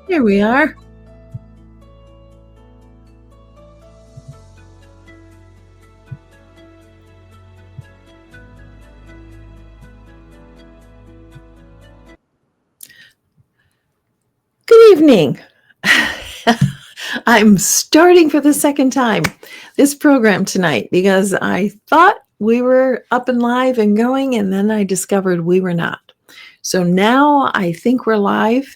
Here we are. Good evening. I'm starting for the second time this program tonight because I thought we were up and live and going, and then I discovered we were not. So now I think we're live,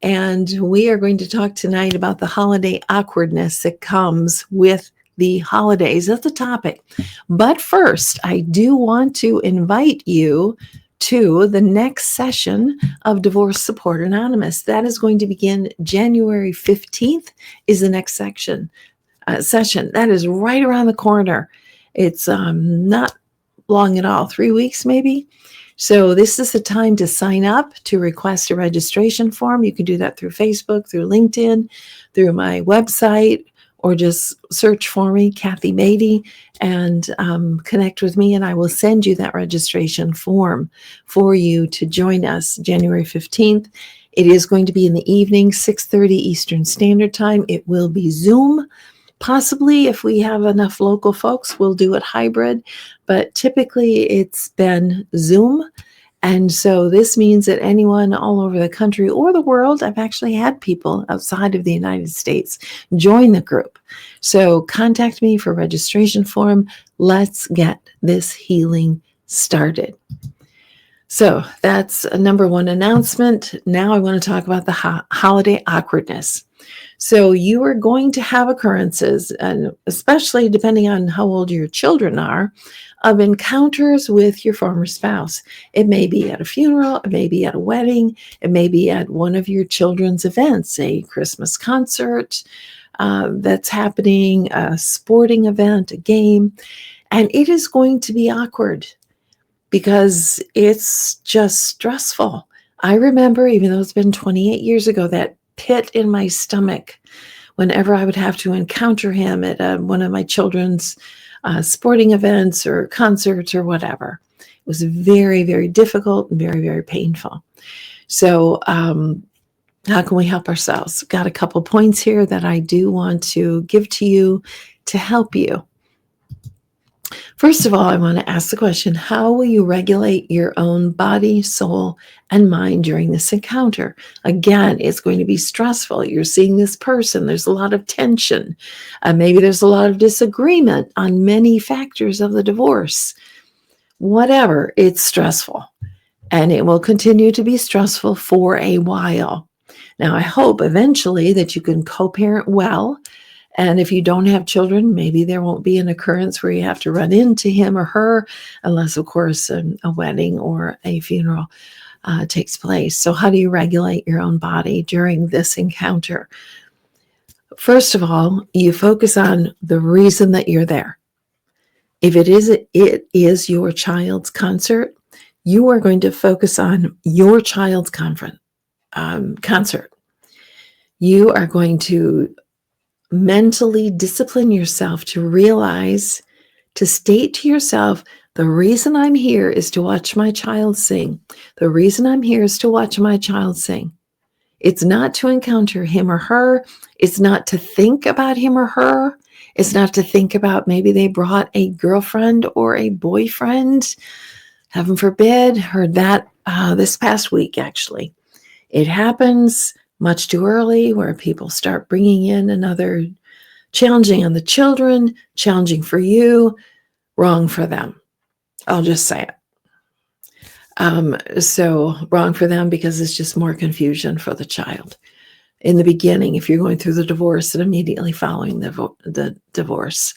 and we are going to talk tonight about the holiday awkwardness that comes with the holidays. That's the topic. But first, I do want to invite you to the next session of Divorce Support Anonymous. That is going to begin January 15th is the next session. That is right around the corner. It's not long at all, 3 weeks maybe. So this is the time to sign up to request a registration form. You can do that through Facebook, through LinkedIn, through my website, or just search for me, Kathy Beatty, and connect with me, and I will send you that registration form for you to join us January 15th. It is going to be in the evening, 6:30 Eastern Standard Time. It will be Zoom. Possibly, if we have enough local folks, we'll do it hybrid, but typically it's been Zoom. And so this means that anyone all over the country or the world, I've actually had people outside of the United States join the group. So contact me for registration form. Let's get this healing started. So that's a number one announcement. Now I want to talk about the holiday awkwardness. So you are going to have occurrences, and especially depending on how old your children are, of encounters with your former spouse. It may be at a funeral, it may be at a wedding, it may be at one of your children's events, a Christmas concert that's happening, a sporting event, a game, and it is going to be awkward because it's just stressful. I remember, even though it's been 28 years ago, that pit in my stomach whenever I would have to encounter him at one of my children's sporting events or concerts or whatever. It was very, very difficult and very, very painful. So how can we help ourselves? Got a couple points here that I do want to give to you to help you. First of all, I want to ask the question, how will you regulate your own body, soul, and mind during this encounter? Again, it's going to be stressful. You're seeing this person. There's a lot of tension. Maybe there's a lot of disagreement on many factors of the divorce. Whatever, it's stressful. And it will continue to be stressful for a while. Now, I hope eventually that you can co-parent well. And if you don't have children, maybe there won't be an occurrence where you have to run into him or her, unless, of course, a wedding or a funeral takes place. So how do you regulate your own body during this encounter? First of all, you focus on the reason that you're there. If it is your child's concert, you are going to focus on your child's concert. You are going to mentally discipline yourself to realize, to state to yourself, the reason I'm here is to watch my child sing. The reason I'm here is to watch my child sing. It's not to encounter him or her. It's not to think about him or her. It's not to think about maybe they brought a girlfriend or a boyfriend. Heaven forbid, heard that this past week, actually. It happens much too early where people start bringing in another, challenging on the children, challenging for you, wrong for them. I'll just say it. So wrong for them because it's just more confusion for the child. In the beginning, if you're going through the divorce and immediately following the divorce,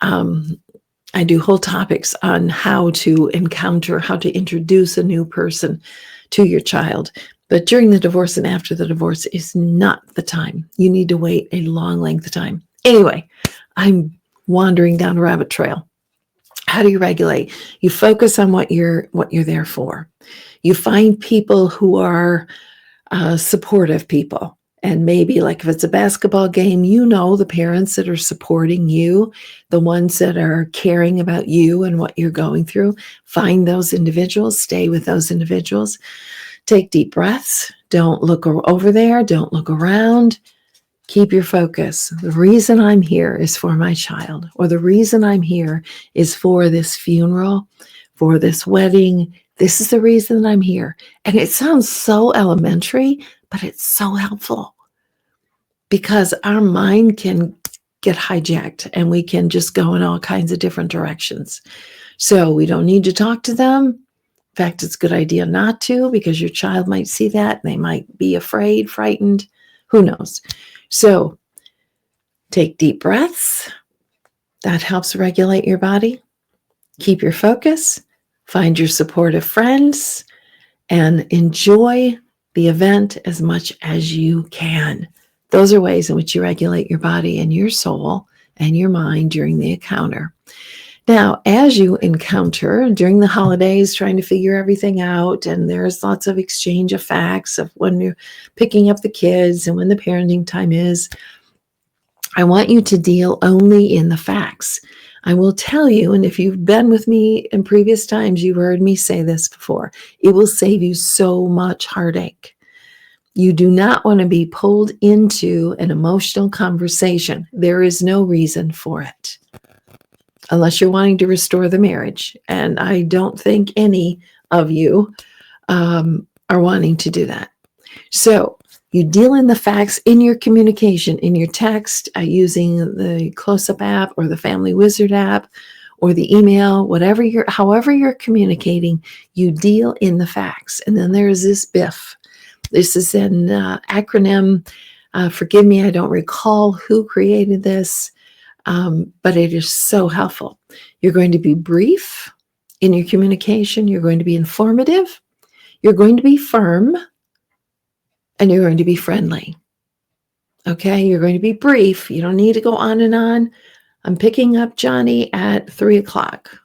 I do whole topics on how to encounter, how to introduce a new person to your child. But during the divorce and after the divorce is not the time. You need to wait a long length of time. Anyway, I'm wandering down a rabbit trail. How do you regulate? You focus on what you're there for. You find people who are supportive people. And maybe like if it's a basketball game, you know the parents that are supporting you, the ones that are caring about you and what you're going through. Find those individuals, stay with those individuals. Take deep breaths. Don't look over there. Don't look around. Keep your focus. The reason I'm here is for my child, or the reason I'm here is for this funeral, for this wedding. This is the reason I'm here. And it sounds so elementary, but it's so helpful because our mind can get hijacked and we can just go in all kinds of different directions. So we don't need to talk to them. In fact, it's a good idea not to, because your child might see that. They might be afraid, frightened. Who knows? So take deep breaths. That helps regulate your body. Keep your focus. Find your supportive friends and enjoy the event as much as you can. Those are ways in which you regulate your body and your soul and your mind during the encounter. Now, as you encounter during the holidays, trying to figure everything out, and there's lots of exchange of facts of when you're picking up the kids and when the parenting time is, I want you to deal only in the facts. I will tell you, and if you've been with me in previous times, you've heard me say this before, it will save you so much heartache. You do not want to be pulled into an emotional conversation. There is no reason for it, unless you're wanting to restore the marriage. And I don't think any of you are wanting to do that. So you deal in the facts in your communication, in your text, using the Close-Up app or the Family Wizard app or the email, however you're communicating, you deal in the facts. And then there is this BIF. This is an acronym. Forgive me, I don't recall who created this. But it is so helpful. You're going to be brief in your communication. You're going to be informative. You're going to be firm. And you're going to be friendly. Okay? You're going to be brief. You don't need to go on and on. I'm picking up Johnny at 3:00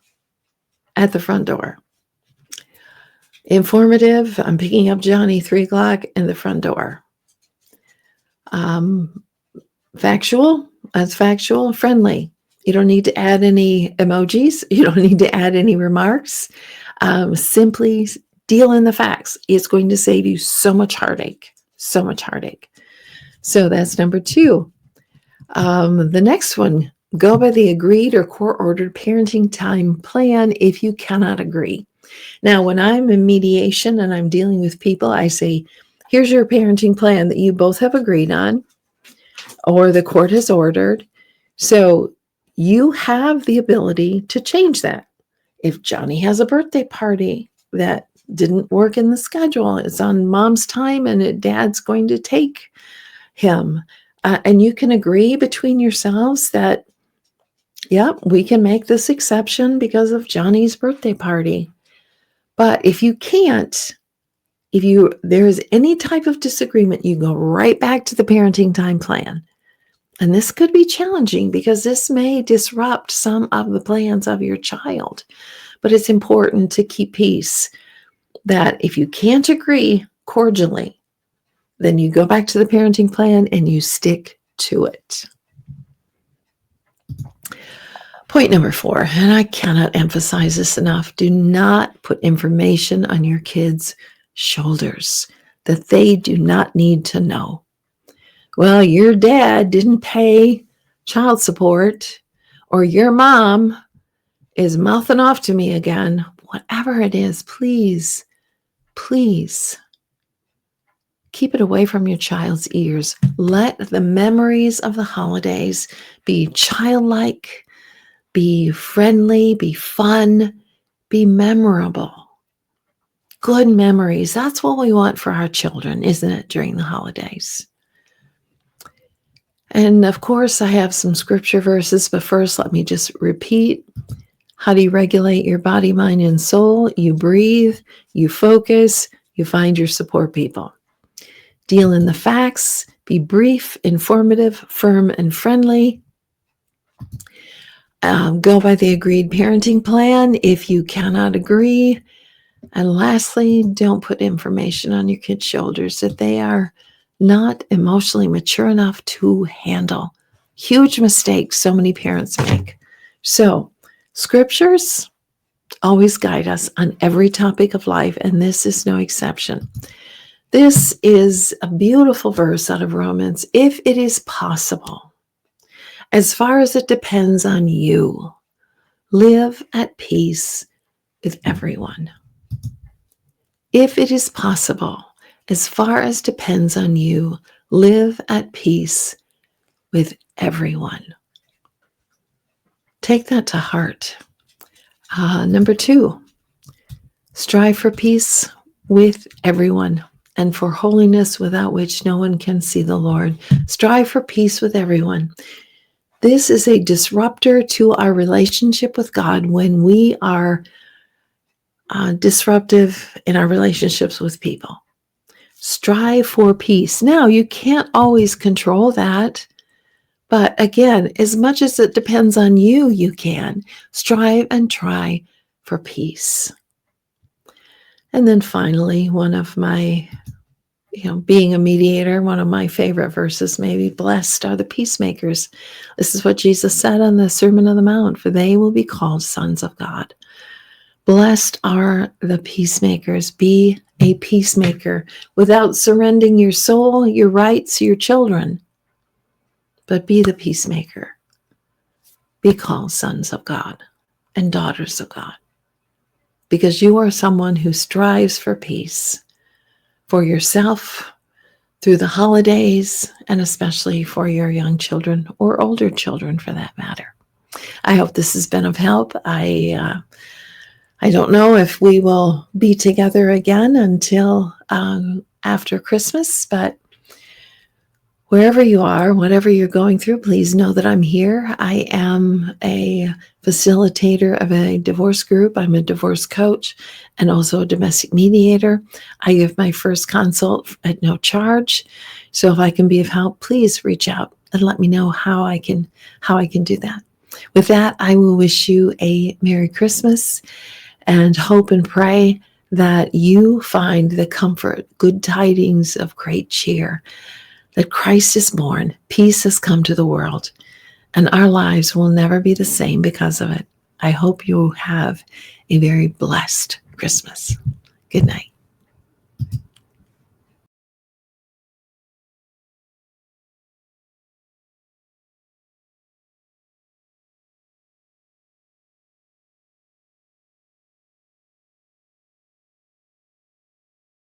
at the front door. Informative. I'm picking up Johnny 3:00 in the front door. Factual. That's factual. Friendly. You don't need to add any emojis. You don't need to add any remarks. Simply deal in the facts. It's going to save you so much heartache. So much heartache. So that's number 2. The next one, go by the agreed or court-ordered parenting time plan if you cannot agree. Now, when I'm in mediation and I'm dealing with people, I say, here's your parenting plan that you both have agreed on, or the court has ordered. So you have the ability to change that. If Johnny has a birthday party that didn't work in the schedule, it's on mom's time and dad's going to take him. And you can agree between yourselves that, yeah, we can make this exception because of Johnny's birthday party. But if you can't, there is any type of disagreement, you go right back to the parenting time plan. And this could be challenging because this may disrupt some of the plans of your child. But it's important to keep peace, that if you can't agree cordially, then you go back to the parenting plan and you stick to it. Point number 4, and I cannot emphasize this enough, do not put information on your kids' shoulders that they do not need to know. Well, your dad didn't pay child support, or your mom is mouthing off to me again. Whatever it is, please, please keep it away from your child's ears. Let the memories of the holidays be childlike, be friendly, be fun, be memorable. Good memories. That's what we want for our children, isn't it, during the holidays? And of course, I have some scripture verses, but first, let me just repeat. How do you regulate your body, mind, and soul? You breathe, you focus, you find your support people. Deal in the facts, be brief, informative, firm, and friendly. Go by the agreed parenting plan if you cannot agree. And lastly, don't put information on your kids' shoulders that they are not emotionally mature enough to handle. Huge mistake so many parents make. So, scriptures always guide us on every topic of life, and this is no exception. This is a beautiful verse out of Romans. If it is possible, as far as it depends on you, live at peace with everyone. If it is possible, as far as depends on you, live at peace with everyone. Take that to heart. Number 2, strive for peace with everyone and for holiness without which no one can see the Lord. Strive for peace with everyone. This is a disruptor to our relationship with God when we are disruptive in our relationships with people. Strive for peace. Now, you can't always control that. But again, as much as it depends on you, you can strive and try for peace. And then finally, one of my, being a mediator, one of my favorite verses, maybe, blessed are the peacemakers. This is what Jesus said on the Sermon on the Mount, for they will be called sons of God. Blessed are the peacemakers. Be a peacemaker without surrendering your soul, your rights, your children. But be the peacemaker. Be called sons of God and daughters of God. Because you are someone who strives for peace for yourself through the holidays, and especially for your young children or older children for that matter. I hope this has been of help. I don't know if we will be together again until after Christmas, but wherever you are, whatever you're going through, please know that I'm here. I am a facilitator of a divorce group. I'm a divorce coach and also a domestic mediator. I give my first consult at no charge. So if I can be of help, please reach out and let me know how I can do that. With that, I will wish you a Merry Christmas and hope and pray that you find the comfort, good tidings of great cheer, that Christ is born, peace has come to the world, and our lives will never be the same because of it. I hope you have a very blessed Christmas. Good night.